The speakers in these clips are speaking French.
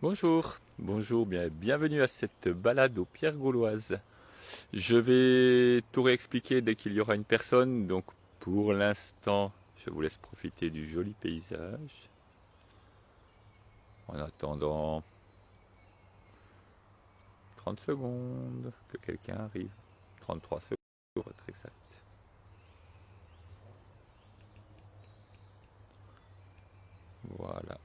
Bonjour, bienvenue à cette balade aux pierres gauloises. Je vais tout réexpliquer dès qu'il y aura une personne, donc pour l'instant, je vous laisse profiter du joli paysage. En attendant 30 secondes que quelqu'un arrive. 33 secondes pour être exact. Voilà,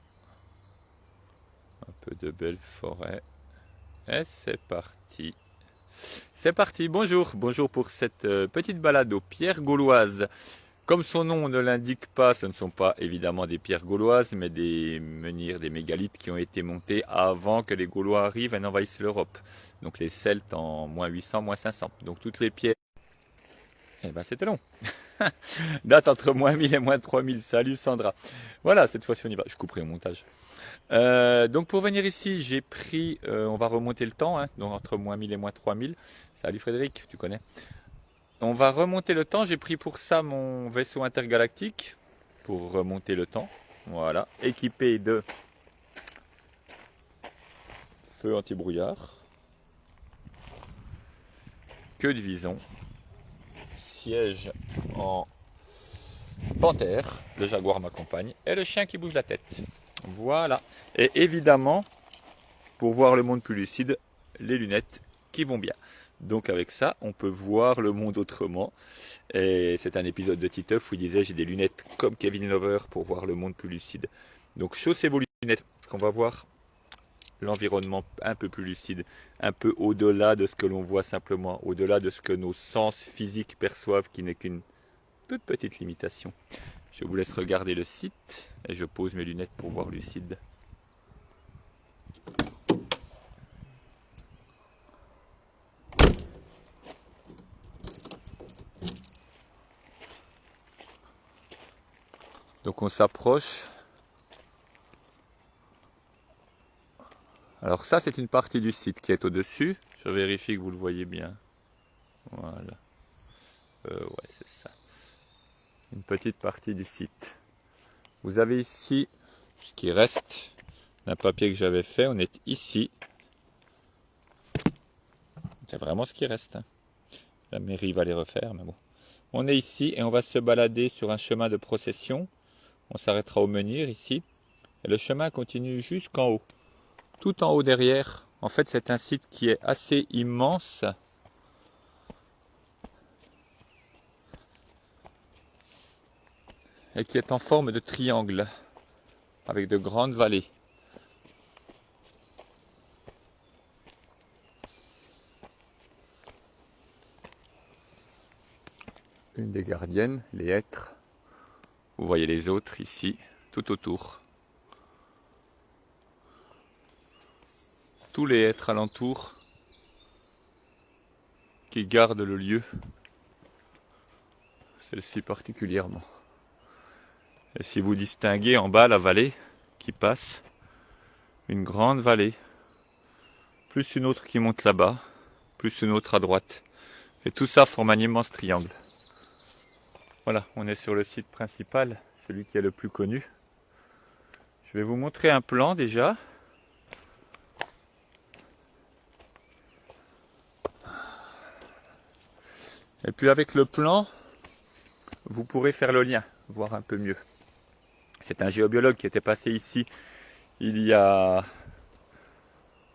un peu de belle forêt. Et c'est parti. C'est parti, bonjour pour cette petite balade aux pierres gauloises. Comme son nom ne l'indique pas, ce ne sont pas évidemment des pierres gauloises, mais des menhirs, des mégalithes qui ont été montés avant que les Gaulois arrivent et n'envahissent l'Europe. Donc les Celtes en moins 800, moins 500. Donc toutes les pierres... Eh ben c'était long. Date entre moins 1000 et moins 3000. Salut Sandra. Voilà, cette fois-ci on y va. Je couperai au montage. Donc pour venir ici, j'ai pris... on va remonter le temps, hein, donc entre moins 1000 et moins 3000. Salut Frédéric, tu connais. On va remonter le temps. J'ai pris pour ça mon vaisseau intergalactique pour remonter le temps. Voilà, équipé de feu anti-brouillard, queue de vison, siège en panthère, le jaguar m'accompagne, et le chien qui bouge la tête. Voilà. Et évidemment, pour voir le monde plus lucide, les lunettes qui vont bien. Donc avec ça, on peut voir le monde autrement. Et c'est un épisode de Titeuf où il disait j'ai des lunettes comme Kevin Lover pour voir le monde plus lucide. Donc chaussez vos lunettes, parce qu'on va voir l'environnement un peu plus lucide, un peu au-delà de ce que l'on voit simplement, au-delà de ce que nos sens physiques perçoivent, qui n'est qu'une toute petite limitation. Je vous laisse regarder le site et je pose mes lunettes pour voir lucide. Donc on s'approche. Alors ça c'est une partie du site qui est au-dessus. Je vérifie que vous le voyez bien. Voilà. Ouais, c'est ça. Une petite partie du site. Vous avez ici ce qui reste d'un papier que j'avais fait. On est ici. C'est vraiment ce qui reste. La mairie va les refaire, mais bon. On est ici et on va se balader sur un chemin de procession. On s'arrêtera au menhir ici. Et le chemin continue jusqu'en haut. Tout en haut derrière. En fait, c'est un site qui est assez immense. Et qui est en forme de triangle. Avec de grandes vallées. Une des gardiennes, les hêtres. Vous voyez les autres ici, tout autour. Tous les hêtres alentours qui gardent le lieu. Celle-ci particulièrement. Et si vous distinguez en bas la vallée qui passe, une grande vallée, plus une autre qui monte là-bas, plus une autre à droite. Et tout ça forme un immense triangle. Voilà, on est sur le site principal, celui qui est le plus connu. Je vais vous montrer un plan déjà. Et puis avec le plan, vous pourrez faire le lien, voir un peu mieux. C'est un géobiologue qui était passé ici il y a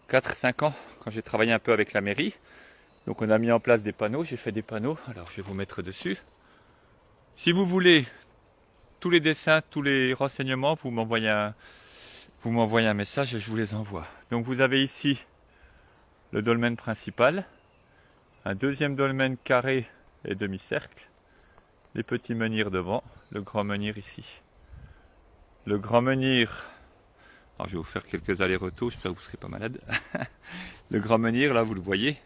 4-5 ans, quand j'ai travaillé un peu avec la mairie. Donc on a mis en place des panneaux, j'ai fait des panneaux, alors je vais vous mettre dessus. Si vous voulez tous les dessins, tous les renseignements, vous m'envoyez un message et je vous les envoie. Donc vous avez ici le dolmen principal, un deuxième dolmen carré et demi-cercle, les petits menhirs devant, le grand menhir ici. Le grand menhir, alors je vais vous faire quelques allers-retours, j'espère que vous ne serez pas malade. Le grand menhir, là vous le voyez,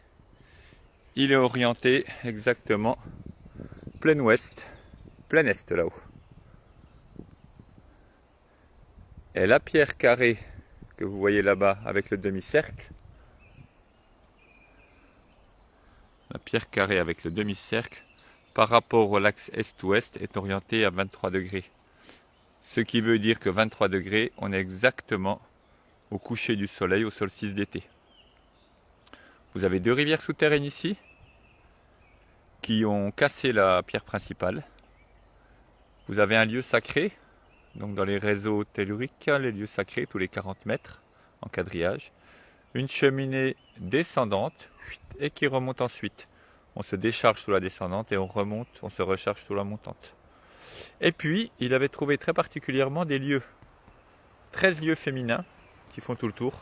il est orienté exactement plein ouest, plein est là-haut. Et la pierre carrée que vous voyez là-bas avec le demi-cercle, la pierre carrée avec le demi-cercle, par rapport au l'axe est-ouest, est orientée à 23 degrés. Ce qui veut dire que 23 degrés, on est exactement au coucher du soleil, au solstice d'été. Vous avez 2 rivières souterraines ici qui ont cassé la pierre principale. Vous avez un lieu sacré, donc dans les réseaux telluriques, les lieux sacrés tous les 40 mètres en quadrillage. Une cheminée descendante et qui remonte ensuite. On se décharge sous la descendante et on remonte, on se recharge sous la montante. Et puis, il avait trouvé très particulièrement des lieux, 13 lieux féminins qui font tout le tour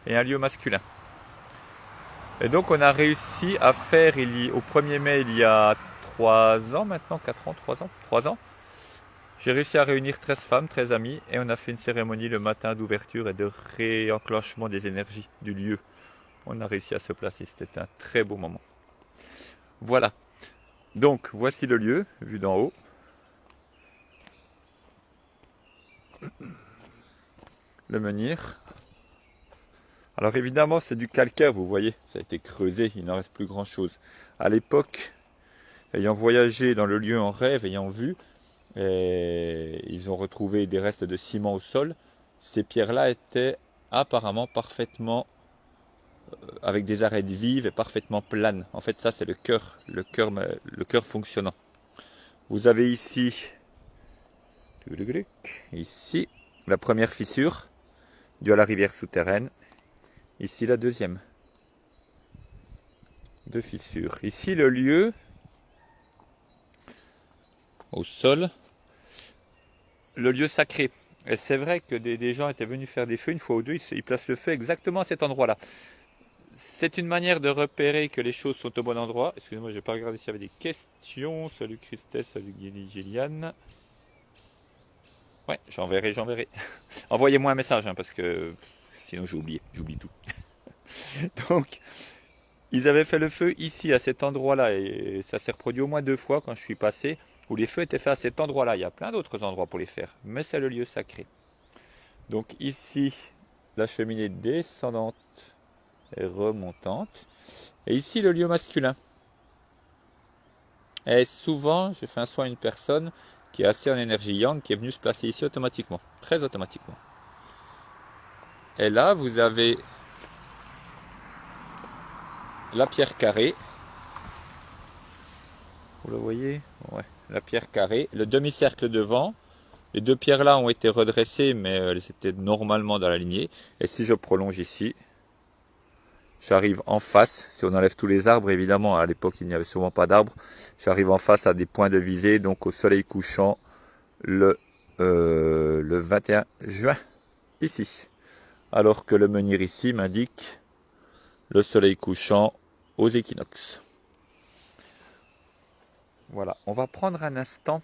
et un lieu masculin. Et donc on a réussi à faire, au 1er mai, il y a 3 ans maintenant, 4 ans, 3 ans, j'ai réussi à réunir 13 femmes, 13 amies, et on a fait une cérémonie le matin d'ouverture et de réenclenchement des énergies du lieu. On a réussi à se placer, c'était un très beau moment. Voilà, donc voici le lieu, vu d'en haut. Le menhir. Alors évidemment c'est du calcaire, vous voyez, ça a été creusé, il n'en reste plus grand chose. À l'époque, ayant voyagé dans le lieu en rêve, ayant vu, et ils ont retrouvé des restes de ciment au sol. Ces pierres-là étaient apparemment parfaitement, avec des arêtes vives et parfaitement planes. En fait, ça c'est le cœur fonctionnant. Vous avez ici la première fissure due à la rivière souterraine. Ici la deuxième. 2 fissures. Ici le lieu au sol, le lieu sacré. Et c'est vrai que des gens étaient venus faire des feux une fois ou deux, ils placent le feu exactement à cet endroit-là. C'est une manière de repérer que les choses sont au bon endroit. Excusez-moi, je n'ai pas regardé s'il y avait des questions. Salut Christelle, salut Gilliane. Ouais, j'enverrai. Envoyez-moi un message, hein, parce que sinon j'oublie tout. Donc, ils avaient fait le feu ici, à cet endroit-là, et ça s'est reproduit au moins 2 fois quand je suis passé, où les feux étaient faits à cet endroit-là. Il y a plein d'autres endroits pour les faire, mais c'est le lieu sacré. Donc ici, la cheminée descendante et remontante. Et ici, le lieu masculin. Et souvent, j'ai fait un soin à une personne qui est assez en énergie yang, qui est venue se placer ici automatiquement, très automatiquement. Et là, vous avez la pierre carrée. Vous le voyez? Ouais, la pierre carrée, le demi-cercle devant. Les 2 pierres là ont été redressées, mais elles étaient normalement dans la lignée. Et si je prolonge ici, j'arrive en face. Si on enlève tous les arbres, évidemment, à l'époque il n'y avait souvent pas d'arbres. J'arrive en face à des points de visée, donc au soleil couchant le 21 juin, ici. Alors que le menhir ici m'indique le soleil couchant aux équinoxes. Voilà, on va prendre un instant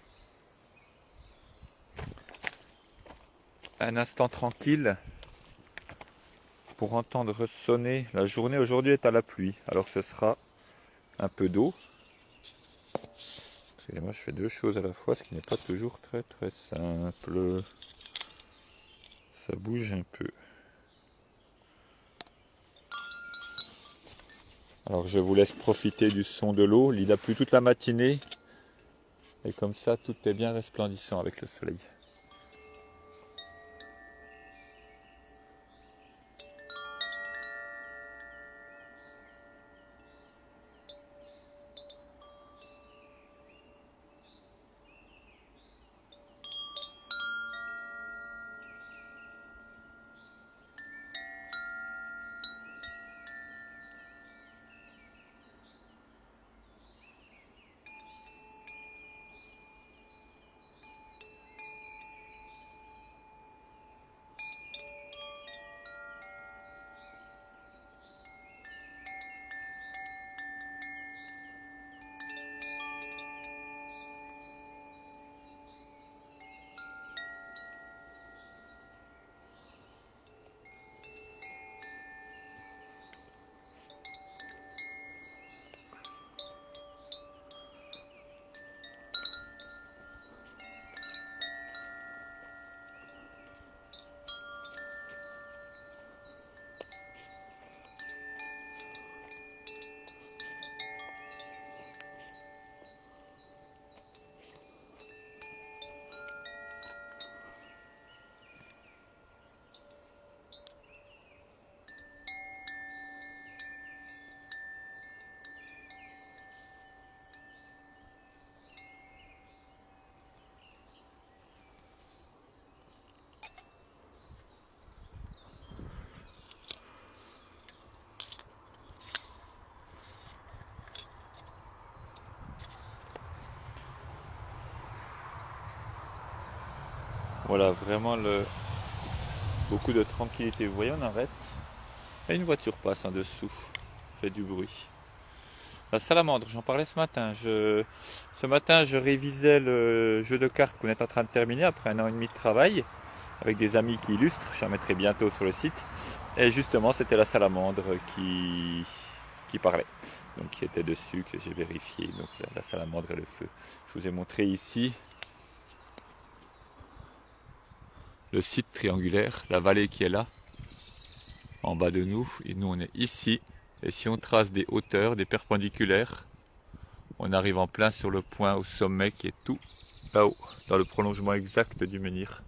tranquille pour entendre sonner. La journée aujourd'hui est à la pluie, alors ce sera un peu d'eau. Excusez-moi, je fais 2 choses à la fois, ce qui n'est pas toujours très simple. Ça bouge un peu. Alors je vous laisse profiter du son de l'eau. Il a plu toute la matinée. Et comme ça, tout est bien resplendissant avec le soleil. Voilà, vraiment beaucoup de tranquillité. Vous voyez, on arrête. Et une voiture passe en dessous. Fait du bruit. La salamandre, j'en parlais ce matin. Ce matin, je révisais le jeu de cartes qu'on est en train de terminer après 1 an et demi de travail avec des amis qui illustrent. J'en mettrai bientôt sur le site. Et justement, c'était la salamandre qui parlait. Donc, qui était dessus, que j'ai vérifié. Donc, la salamandre et le feu. Je vous ai montré ici le site triangulaire, la vallée qui est là, en bas de nous. Et nous, on est ici. Et si on trace des hauteurs, des perpendiculaires, on arrive en plein sur le point au sommet qui est tout là-haut, dans le prolongement exact du menhir.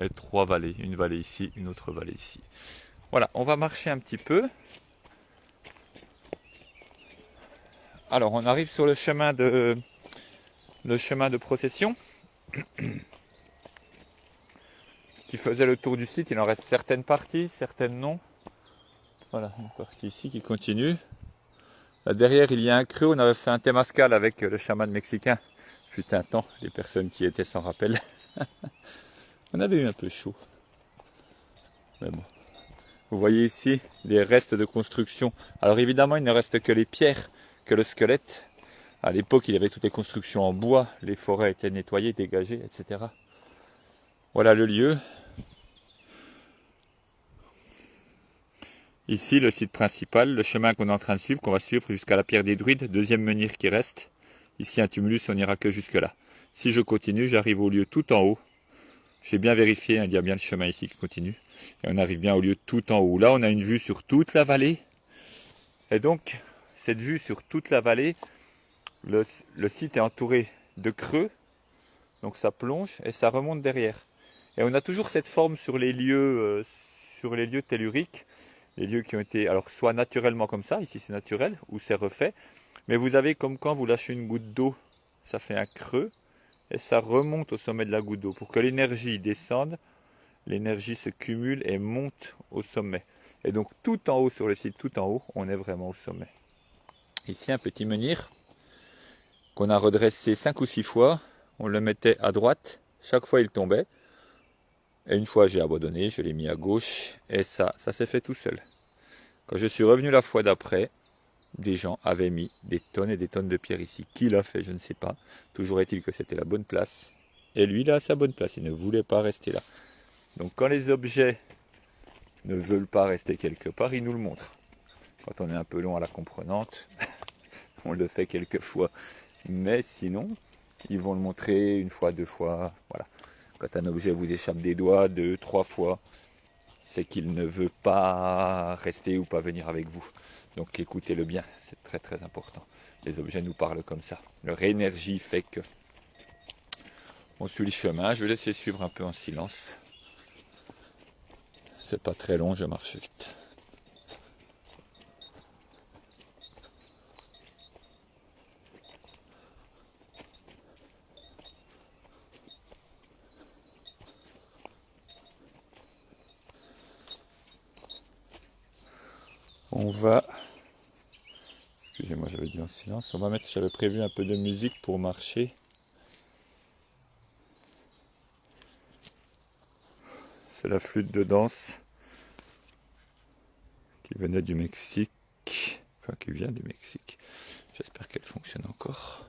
Et 3 vallées, une vallée ici, une autre vallée ici. Voilà, on va marcher un petit peu. Alors, on arrive sur le chemin de procession qui faisait le tour du site. Il en reste certaines parties, certaines non. Voilà, une partie ici qui continue. Là derrière, il y a un creux. On avait fait un temazcal avec le chaman mexicain. Fut un temps, les personnes qui étaient s'en rappellent. On avait eu un peu chaud. Mais bon. Vous voyez ici les restes de construction. Alors évidemment, il ne reste que les pierres, que le squelette. À l'époque, il y avait toutes les constructions en bois. Les forêts étaient nettoyées, dégagées, etc. Voilà le lieu. Ici, le site principal, le chemin qu'on est en train de suivre, qu'on va suivre jusqu'à la pierre des druides, deuxième menhir qui reste. Ici, un tumulus, on n'ira que jusque là. Si je continue, j'arrive au lieu tout en haut. J'ai bien vérifié, il y a bien le chemin ici qui continue. Et on arrive bien au lieu tout en haut. Là, on a une vue sur toute la vallée. Et donc, cette vue sur toute la vallée, le site est entouré de creux. Donc ça plonge et ça remonte derrière. Et on a toujours cette forme sur les lieux telluriques. Les lieux qui ont été, alors soit naturellement comme ça, ici c'est naturel, ou c'est refait. Mais vous avez comme quand vous lâchez une goutte d'eau, ça fait un creux. Et ça remonte au sommet de la goutte d'eau. Pour que l'énergie descende, l'énergie se cumule et monte au sommet. Et donc tout en haut sur le site, tout en haut, on est vraiment au sommet. Ici un petit menhir qu'on a redressé 5 ou 6 fois. On le mettait à droite, chaque fois il tombait. Et une fois j'ai abandonné, je l'ai mis à gauche. Et ça s'est fait tout seul. Quand je suis revenu la fois d'après, des gens avaient mis des tonnes et des tonnes de pierres ici. Qui l'a fait, je ne sais pas. Toujours est-il que c'était la bonne place. Et lui, il a sa bonne place. Il ne voulait pas rester là. Donc quand les objets ne veulent pas rester quelque part, ils nous le montrent. Quand on est un peu long à la comprenante, on le fait quelques fois. Mais sinon, ils vont le montrer une fois, 2 fois. Voilà. Quand un objet vous échappe des doigts 2, 3 fois, c'est qu'il ne veut pas rester ou pas venir avec vous. Donc écoutez-le bien, c'est très très important. Les objets nous parlent comme ça. Leur énergie fait que... On suit le chemin, je vais laisser suivre un peu en silence. C'est pas très long, je marche vite. On va... Excusez-moi, j'avais dit en silence. On va mettre, j'avais prévu un peu de musique pour marcher. C'est la flûte de danse qui venait du Mexique. Enfin, qui vient du Mexique. J'espère qu'elle fonctionne encore.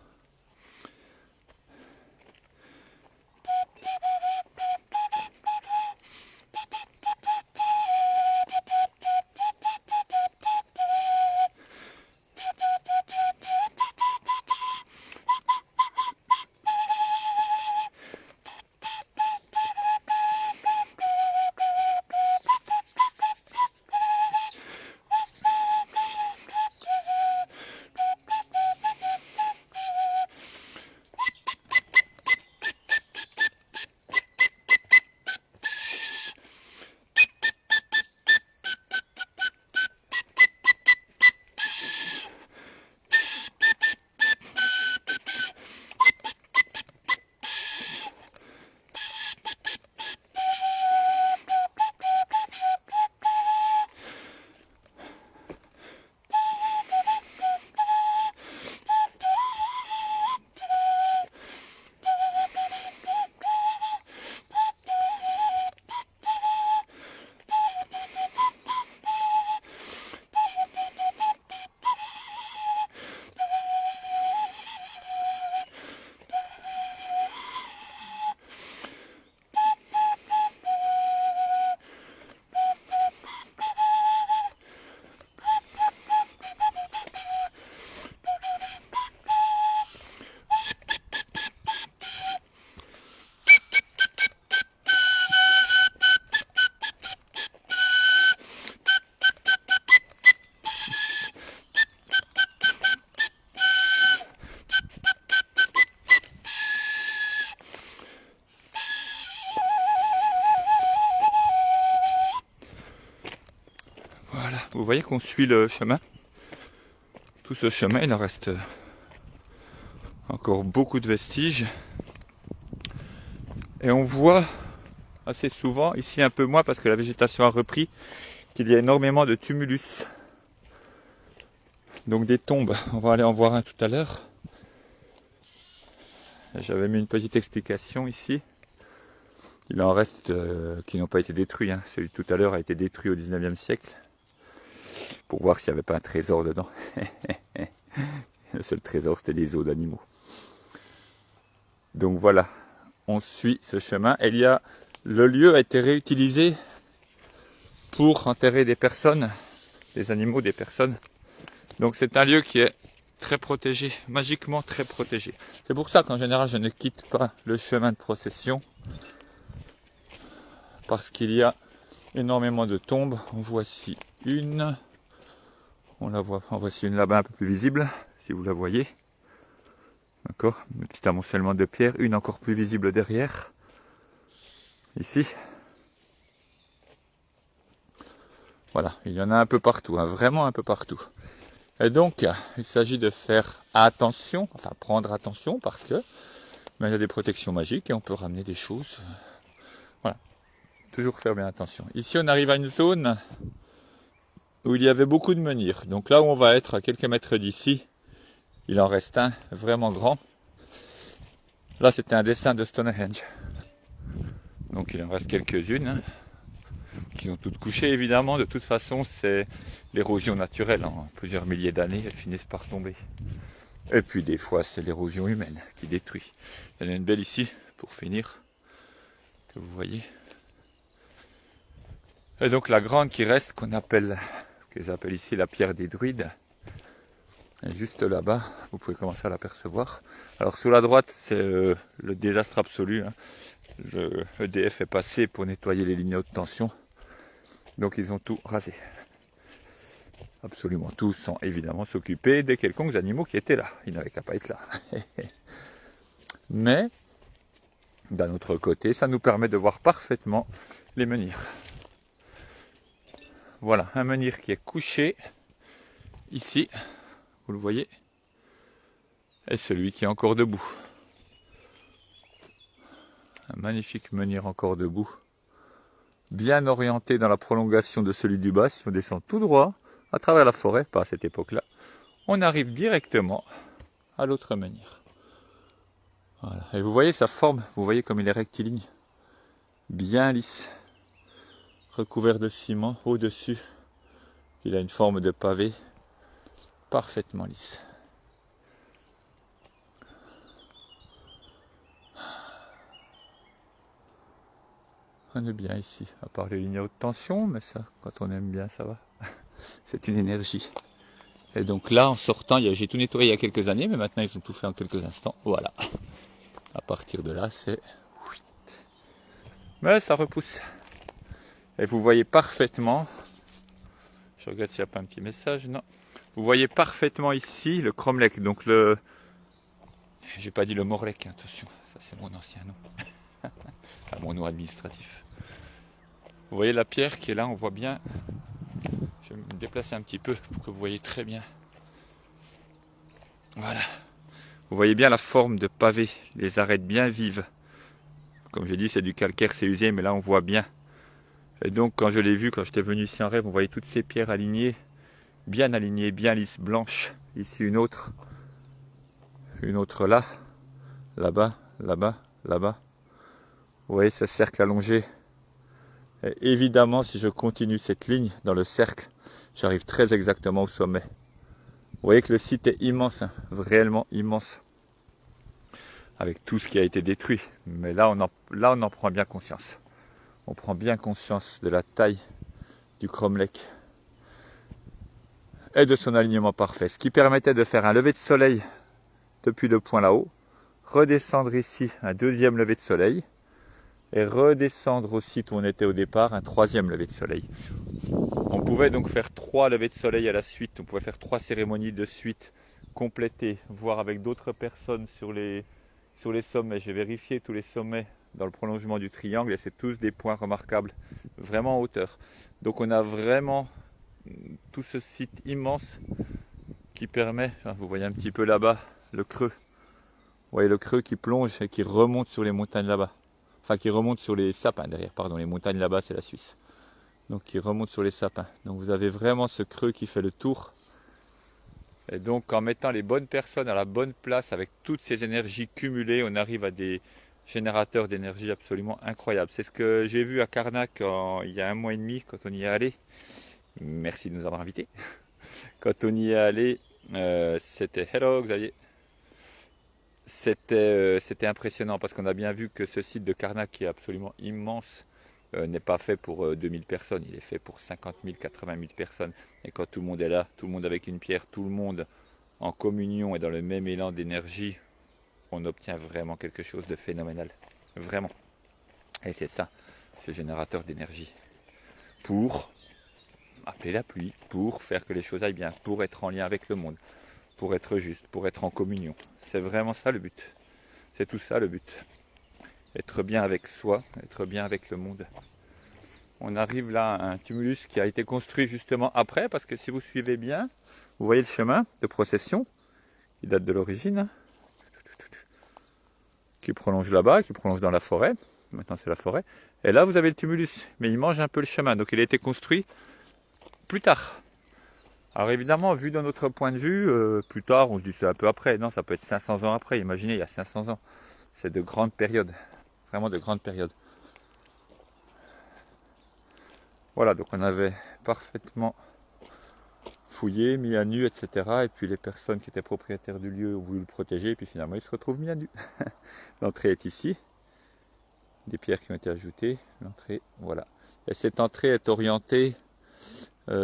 Voilà, vous voyez qu'on suit le chemin. Tout ce chemin, il en reste encore beaucoup de vestiges. Et on voit assez souvent, ici un peu moins parce que la végétation a repris, qu'il y a énormément de tumulus. Donc des tombes, on va aller en voir un tout à l'heure. J'avais mis une petite explication ici. Il en reste qui n'ont pas été détruits. Hein. Celui de tout à l'heure a été détruit au 19e siècle. Pour voir s'il n'y avait pas un trésor dedans. Le seul trésor, c'était des os d'animaux. Donc voilà, on suit ce chemin. Le lieu a été réutilisé pour enterrer des personnes, des animaux, des personnes. Donc c'est un lieu qui est très protégé, magiquement très protégé. C'est pour ça qu'en général, je ne quitte pas le chemin de procession. Parce qu'il y a énormément de tombes. En voici une. On la voit, en voici une là-bas un peu plus visible, si vous la voyez. D'accord, un petit amoncellement de pierres, une encore plus visible derrière. Ici. Voilà, il y en a un peu partout, hein, vraiment un peu partout. Et donc, il s'agit de faire attention, enfin prendre attention, parce que il y a des protections magiques et on peut ramener des choses. Voilà, toujours faire bien attention. Ici, on arrive à une zone où il y avait beaucoup de menhirs. Donc là où on va être, à quelques mètres d'ici, il en reste un vraiment grand. Là, c'était un dessin de Stonehenge. Donc il en reste quelques-unes, hein, qui ont toutes couché évidemment. De toute façon, c'est l'érosion naturelle. En plusieurs milliers d'années, elles finissent par tomber. Et puis des fois, c'est l'érosion humaine qui détruit. Il y en a une belle ici, pour finir, que vous voyez. Et donc la grande qui reste, qu'ils appellent ici la pierre des druides, et juste là-bas, vous pouvez commencer à l'apercevoir. Alors sur la droite, c'est le désastre absolu. Hein. Le EDF est passé pour nettoyer les lignes haute tension. Donc ils ont tout rasé. Absolument tout, sans évidemment s'occuper des quelconques animaux qui étaient là. Ils n'avaient qu'à pas être là. Mais, d'un autre côté, ça nous permet de voir parfaitement les menhirs. Voilà, un menhir qui est couché ici. Vous le voyez, et celui qui est encore debout. Un magnifique menhir encore debout, bien orienté dans la prolongation de celui du bas. Si on descend tout droit, à travers la forêt, pas à cette époque-là, on arrive directement à l'autre menhir. Voilà. Et vous voyez sa forme, vous voyez comme il est rectiligne, bien lisse, recouvert de ciment au-dessus. Il a une forme de pavé, parfaitement lisse. On est bien ici, à part les lignes à haute tension, mais ça, quand on aime bien, ça va. C'est une énergie. Et donc là, en sortant, j'ai tout nettoyé il y a quelques années, mais maintenant ils ont tout fait en quelques instants. Voilà. À partir de là, c'est... Mais ça repousse. Et vous voyez parfaitement... Je regarde s'il n'y a pas un petit message, non. Vous voyez parfaitement ici le cromlech, donc le... J'ai pas dit le morlech, attention, ça c'est mon ancien nom. À mon nom administratif. Vous voyez la pierre qui est là, on voit bien. Je vais me déplacer un petit peu pour que vous voyez très bien. Voilà. Vous voyez bien la forme de pavé, les arêtes bien vives. Comme j'ai dit, c'est du calcaire, c'est usé, mais là on voit bien. Et donc quand je l'ai vu, quand j'étais venu ici en rêve, on voyait toutes ces pierres alignées, bien lisses, blanches. Ici une autre là, là-bas, là-bas, là-bas. Vous voyez ce cercle allongé. Et évidemment, si je continue cette ligne dans le cercle, j'arrive très exactement au sommet. Vous voyez que le site est immense, hein, réellement immense. Avec tout ce qui a été détruit. Mais là, on en prend bien conscience. On prend bien conscience de la taille du cromlech et de son alignement parfait. Ce qui permettait de faire un lever de soleil depuis le point là-haut, redescendre ici un deuxième lever de soleil, et redescendre au site où on était au départ, un troisième lever de soleil. On pouvait donc faire 3 levées de soleil à la suite, on pouvait faire 3 cérémonies de suite, complétées, voire avec d'autres personnes sur les sommets. J'ai vérifié tous les sommets dans le prolongement du triangle et c'est tous des points remarquables, vraiment en hauteur. Donc on a vraiment tout ce site immense qui permet, vous voyez un petit peu là-bas, le creux. Vous voyez le creux qui plonge et qui remonte sur les montagnes là-bas. Enfin, qui remonte sur les sapins derrière, pardon, les montagnes là-bas, c'est la Suisse. Donc, qui remonte sur les sapins. Donc, vous avez vraiment ce creux qui fait le tour. Et donc, en mettant les bonnes personnes à la bonne place, avec toutes ces énergies cumulées, on arrive à des générateurs d'énergie absolument incroyables. C'est ce que j'ai vu à Karnak il y a 1 mois et demi, quand on y est allé. Merci de nous avoir invités. Quand on y est allé, c'était Hello Xavier. C'était impressionnant parce qu'on a bien vu que ce site de Karnak, qui est absolument immense, n'est pas fait pour 2000 personnes, il est fait pour 50 000, 80 000 personnes. Et quand tout le monde est là, tout le monde avec une pierre, tout le monde en communion et dans le même élan d'énergie, on obtient vraiment quelque chose de phénoménal. Vraiment. Et c'est ça, ce générateur d'énergie. Pour appeler la pluie, pour faire que les choses aillent bien, pour être en lien avec le monde, pour être juste, pour être en communion. C'est vraiment ça le but. C'est tout ça le but. Être bien avec soi, être bien avec le monde. On arrive là à un tumulus qui a été construit justement après, parce que si vous suivez bien, vous voyez le chemin de procession qui date de l'origine, qui prolonge là-bas, qui prolonge dans la forêt. Maintenant c'est la forêt. Et là vous avez le tumulus, mais il mange un peu le chemin, donc il a été construit plus tard. Alors évidemment, vu de notre point de vue, plus tard, on se dit c'est un peu après. Non, ça peut être 500 ans après. Imaginez, il y a 500 ans. C'est de grandes périodes. Vraiment de grandes périodes. Voilà, donc on avait parfaitement fouillé, mis à nu, etc. Et puis les personnes qui étaient propriétaires du lieu ont voulu le protéger. Et puis finalement, ils se retrouvent mis à nu. L'entrée est ici. Des pierres qui ont été ajoutées. L'entrée, voilà. Et cette entrée est orientée,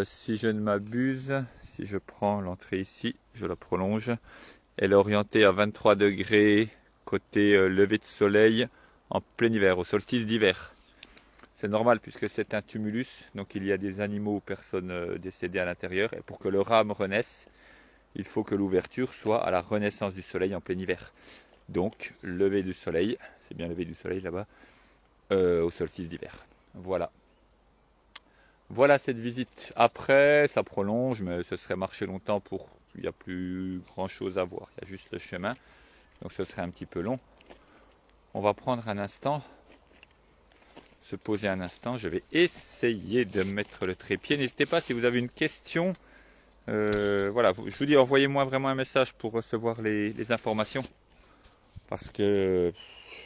si je ne m'abuse, si je prends l'entrée ici, je la prolonge. Elle est orientée à 23 degrés, côté lever de soleil, en plein hiver, au solstice d'hiver. C'est normal puisque c'est un tumulus, donc il y a des animaux ou personnes décédées à l'intérieur. Et pour que le rame renaisse, il faut que l'ouverture soit à la renaissance du soleil en plein hiver. Donc, lever du soleil, c'est bien lever du soleil là-bas, au solstice d'hiver. Voilà. Voilà cette visite. Après, ça prolonge, mais ce serait marcher longtemps pour... Il n'y a plus grand chose à voir, il y a juste le chemin. Donc ce serait un petit peu long. On va prendre un instant, se poser un instant. Je vais essayer de mettre le trépied. N'hésitez pas si vous avez une question. Voilà, je vous dis, envoyez-moi vraiment un message pour recevoir les informations. Parce que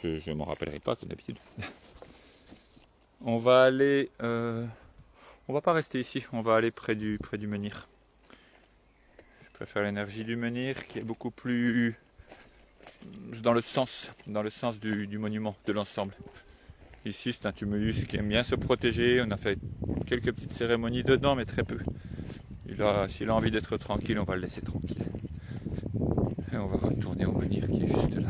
je ne m'en rappellerai pas comme d'habitude. On va aller... on va pas rester ici, on va aller près du menhir. Je préfère l'énergie du menhir qui est beaucoup plus dans le sens du monument, de l'ensemble. Ici c'est un tumulus qui aime bien se protéger, on a fait quelques petites cérémonies dedans mais très peu. S'il a envie d'être tranquille, on va le laisser tranquille. Et on va retourner au menhir qui est juste là.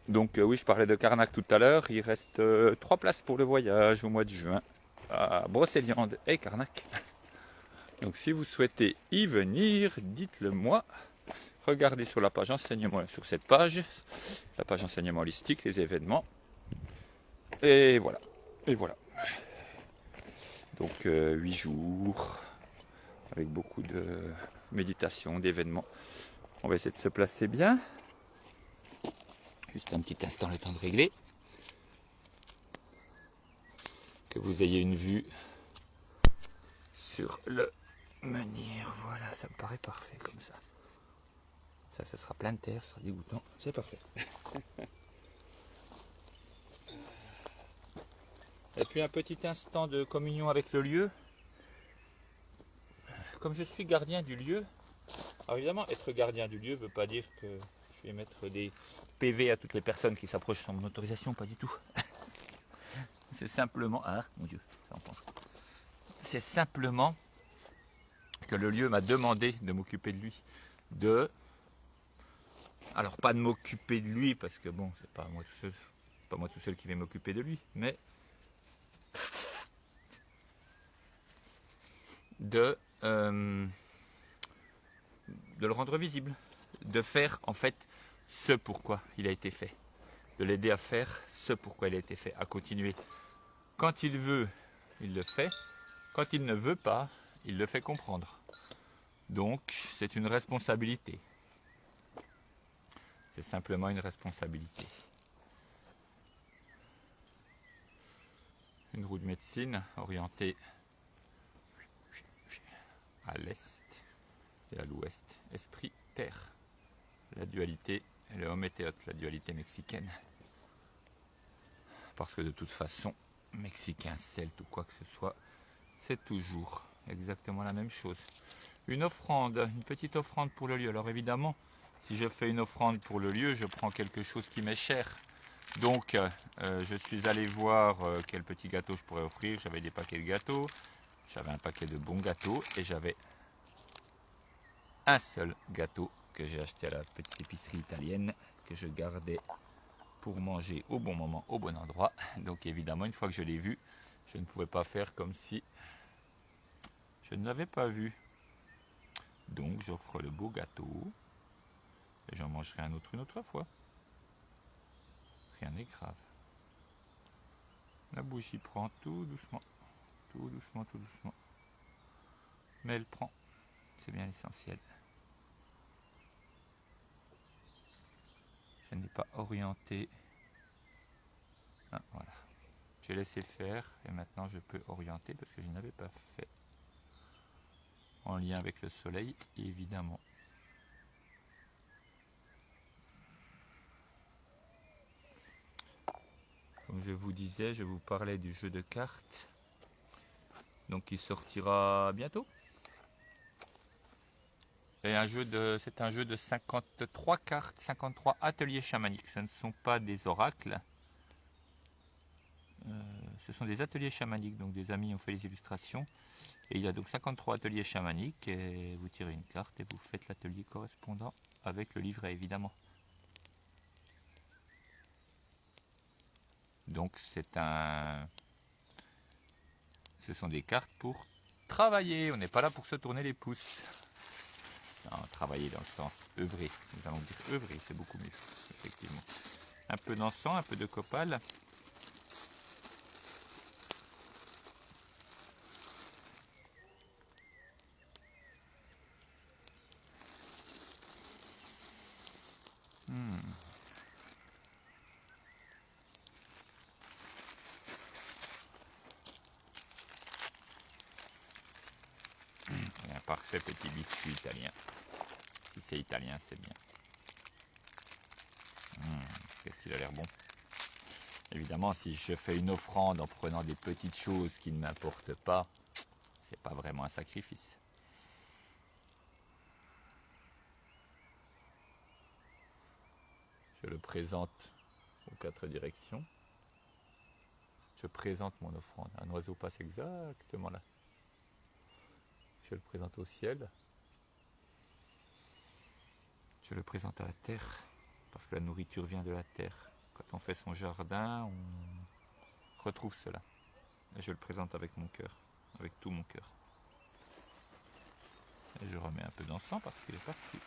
Donc oui, je parlais de Karnak tout à l'heure, il reste 3 places pour le voyage au mois de juin à Brocéliande et Karnak. Donc si vous souhaitez y venir, dites-le moi. Regardez sur la page enseignement, sur cette page, la page enseignement holistique, les événements. Et voilà. Et voilà. Donc 8 jours, avec beaucoup de méditation, d'événements. On va essayer de se placer bien. Juste un petit instant, le temps de régler. Que vous ayez une vue sur le menhir. Voilà, ça me paraît parfait comme ça. Ça sera plein de terre, ça sera dégoûtant. C'est parfait. Et puis un petit instant de communion avec le lieu. Comme je suis gardien du lieu, alors évidemment, être gardien du lieu ne veut pas dire que je vais mettre des PV à toutes les personnes qui s'approchent sans mon autorisation, pas du tout. C'est simplement... Ah, mon Dieu, ça en pense. C'est simplement que le lieu m'a demandé de m'occuper de lui. Alors pas de m'occuper de lui, parce que bon, c'est pas moi tout seul qui vais m'occuper de lui, mais de le rendre visible, de faire en fait ce pourquoi il a été fait. de l'aider à faire ce pourquoi il a été fait, à continuer. Quand il veut, il le fait. Quand il ne veut pas, il le fait comprendre. Donc, c'est une responsabilité. C'est simplement une responsabilité. Une roue de médecine orientée à l'est et à l'ouest. Esprit, terre. La dualité, le hométhéote, la dualité mexicaine. Parce que de toute façon, mexicain, celte ou quoi que ce soit, c'est toujours exactement la même chose. Une offrande, une petite offrande pour le lieu. Alors évidemment, si je fais une offrande pour le lieu, je prends quelque chose qui m'est cher. Donc, je suis allé voir quel petit gâteau je pourrais offrir. J'avais des paquets de gâteaux, j'avais un paquet de bons gâteaux et j'avais un seul gâteau que j'ai acheté à la petite épicerie italienne que je gardais pour manger au bon moment, au bon endroit. Donc évidemment, une fois que je l'ai vu, je ne pouvais pas faire comme si je ne l'avais pas vu. Donc j'offre le beau gâteau et j'en mangerai un autre une autre fois. Rien n'est grave. La bougie prend tout doucement, tout doucement, tout doucement. Mais elle prend, c'est bien l'essentiel. Je n'ai pas orienté. Ah, voilà. J'ai laissé faire et maintenant je peux orienter parce que je n'avais pas fait. En lien avec le soleil, évidemment. Comme je vous disais, je vous parlais du jeu de cartes. Donc il sortira bientôt. Et c'est un jeu de 53 cartes, 53 ateliers chamaniques. Ce ne sont pas des oracles. Ce sont des ateliers chamaniques. Donc des amis ont fait les illustrations. Et il y a donc 53 ateliers chamaniques. Et vous tirez une carte et vous faites l'atelier correspondant avec le livret, évidemment. Donc ce sont des cartes pour travailler. On n'est pas là pour se tourner les pouces. Non, travailler dans le sens œuvrer. Nous allons dire œuvrer, c'est beaucoup mieux, effectivement. Un peu d'encens, un peu de copal. Et un parfait petit biscuit italien. Si c'est italien, c'est bien. Qu'est-ce qu'il a l'air bon. Évidemment, si je fais une offrande en prenant des petites choses qui ne m'importent pas, c'est pas vraiment un sacrifice. Je le présente aux 4 directions. Je présente mon offrande. Un oiseau passe exactement là. Je le présente au ciel. Je le présente à la terre, parce que la nourriture vient de la terre. Quand on fait son jardin, on retrouve cela. Et je le présente avec mon cœur, avec tout mon cœur. Et je remets un peu d'encens parce qu'il est parti.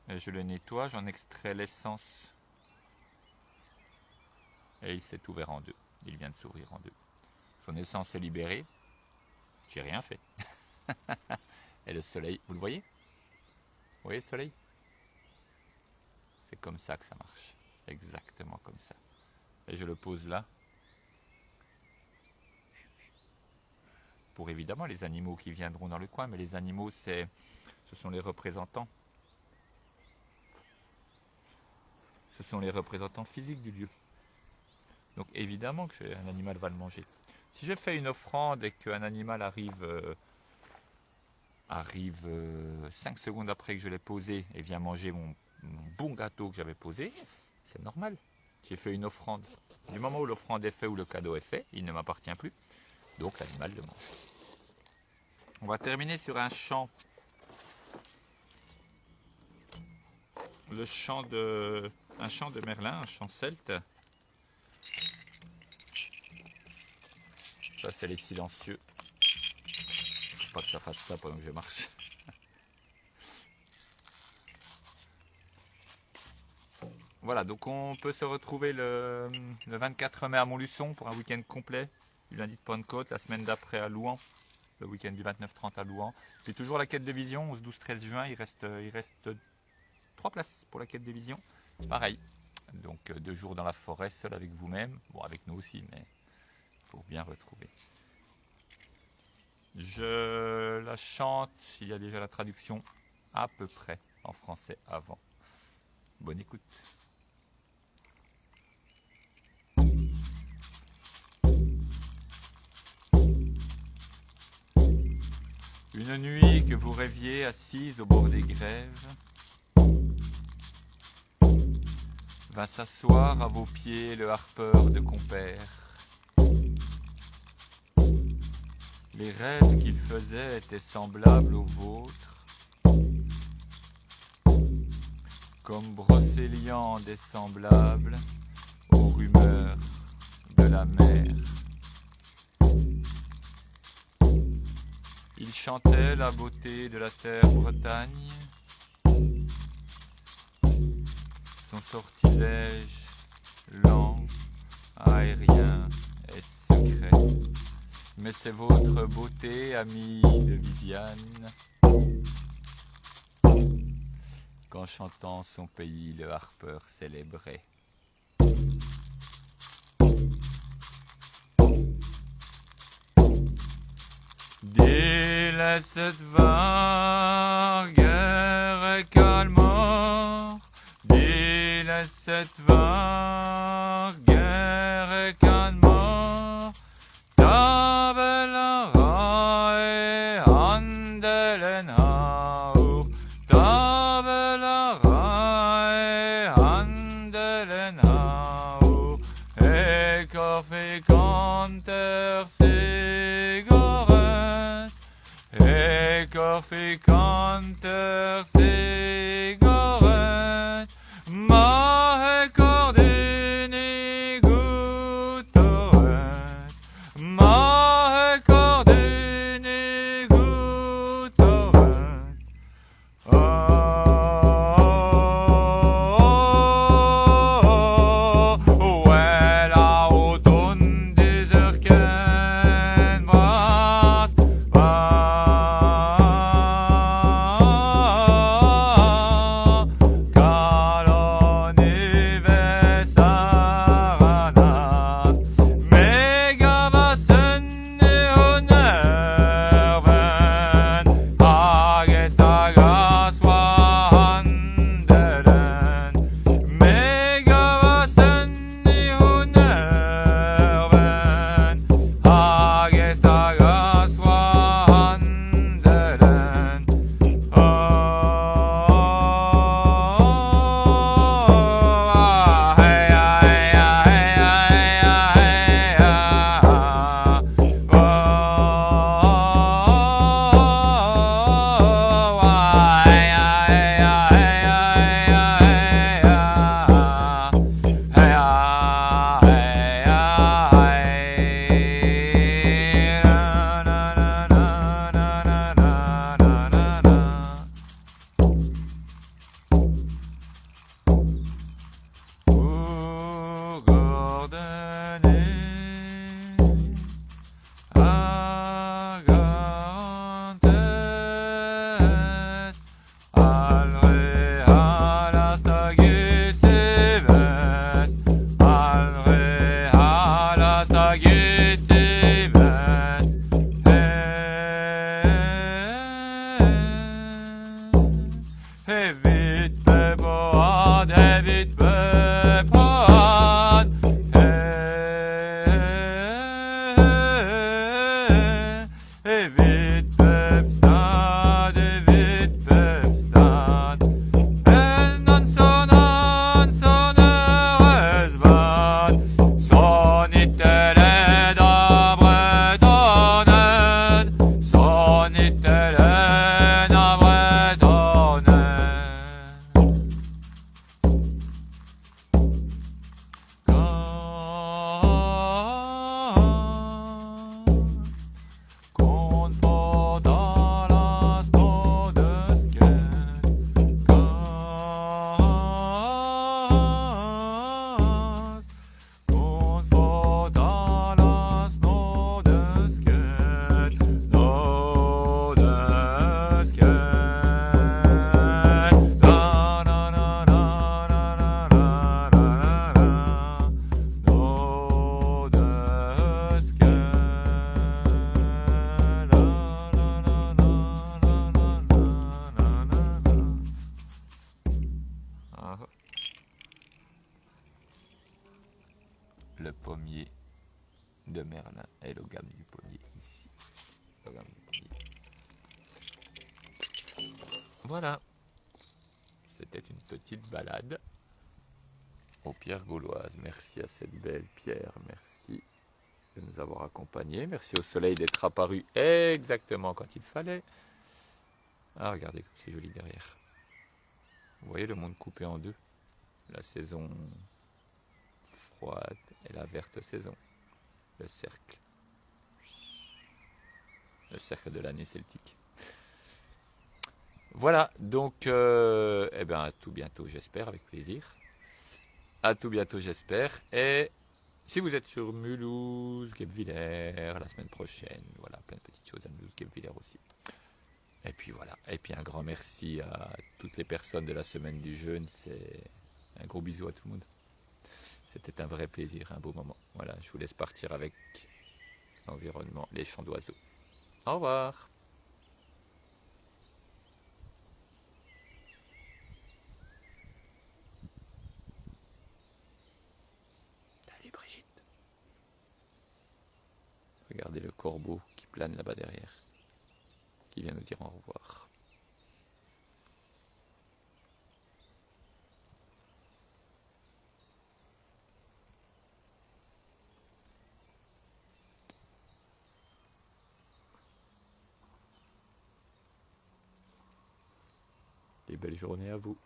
Et je le nettoie, j'en extrais l'essence. Et il s'est ouvert en deux. Il vient de s'ouvrir en deux. Son essence est libérée. J'ai rien fait. Et le soleil, vous le voyez? Vous voyez le soleil? C'est comme ça que ça marche. Exactement comme ça. Et je le pose là. Pour évidemment les animaux qui viendront dans le coin. Mais les animaux, ce sont les représentants. Ce sont les représentants physiques du lieu. Donc évidemment que un animal va le manger. Si je fais une offrande et qu'un animal arrive 5 secondes après que je l'ai posé et vient manger mon bon gâteau que j'avais posé, c'est normal. J'ai fait une offrande. Du moment où l'offrande est faite, où le cadeau est fait, il ne m'appartient plus. Donc l'animal le mange. On va terminer sur un chant. Un chant de Merlin, un chant celte. Ça, c'est les silencieux. Faut pas que ça fasse ça pendant que je marche. Voilà, donc on peut se retrouver le 24 mai à Montluçon pour un week-end complet, du lundi de Pentecôte, la semaine d'après à Louhans, le week-end du 29-30 à Louhans. Puis toujours la quête de vision, 11, 12, 13 juin, il reste 3 places pour la quête de vision. Pareil, donc 2 jours dans la forêt, seul avec vous-même, bon avec nous aussi, mais pour bien retrouver. Je la chante, il y a déjà la traduction à peu près en français avant. Bonne écoute. Une nuit que vous rêviez assise au bord des grèves, va s'asseoir à vos pieds le harpeur de compère. Les rêves qu'il faisait étaient semblables aux vôtres, comme Brocéliande est semblable aux rumeurs de la mer. Il chantait la beauté de la terre Bretagne, son sortilège lent, aérien et secret. Mais c'est votre beauté, amie de Viviane, qu'en chantant son pays, le harpeur célébrait. Dès cette vague est calme, dès cette vague est calme. Ficanter cigarette, ma cordini guttoret, ma cordini guttoret. Oh, elle a autant des heures qu'elle brasse. de Merlin et le gamme du pommier ici. Le gamme du pommier. Voilà, c'était une petite balade aux pierres gauloises. Merci à cette belle pierre, merci de nous avoir accompagnés. Merci au soleil d'être apparu exactement quand il fallait. Ah, regardez comme c'est joli derrière. Vous voyez le monde coupé en deux. La saison froide et la verte saison. Le cercle. Le cercle de l'année celtique. Voilà, donc eh ben, à tout bientôt, j'espère, avec plaisir. À tout bientôt, j'espère. Et si vous êtes sur Mulhouse, Guebwiller, la semaine prochaine, voilà, plein de petites choses à Mulhouse, Guebwiller aussi. Et puis voilà, et puis un grand merci à toutes les personnes de la semaine du jeûne. C'est un gros bisou à tout le monde. C'était un vrai plaisir, un beau moment. Voilà, je vous laisse partir avec l'environnement, les chants d'oiseaux. Au revoir. Salut Brigitte. Regardez le corbeau qui plane là-bas derrière, qui vient nous dire au revoir. Et belle journée à vous.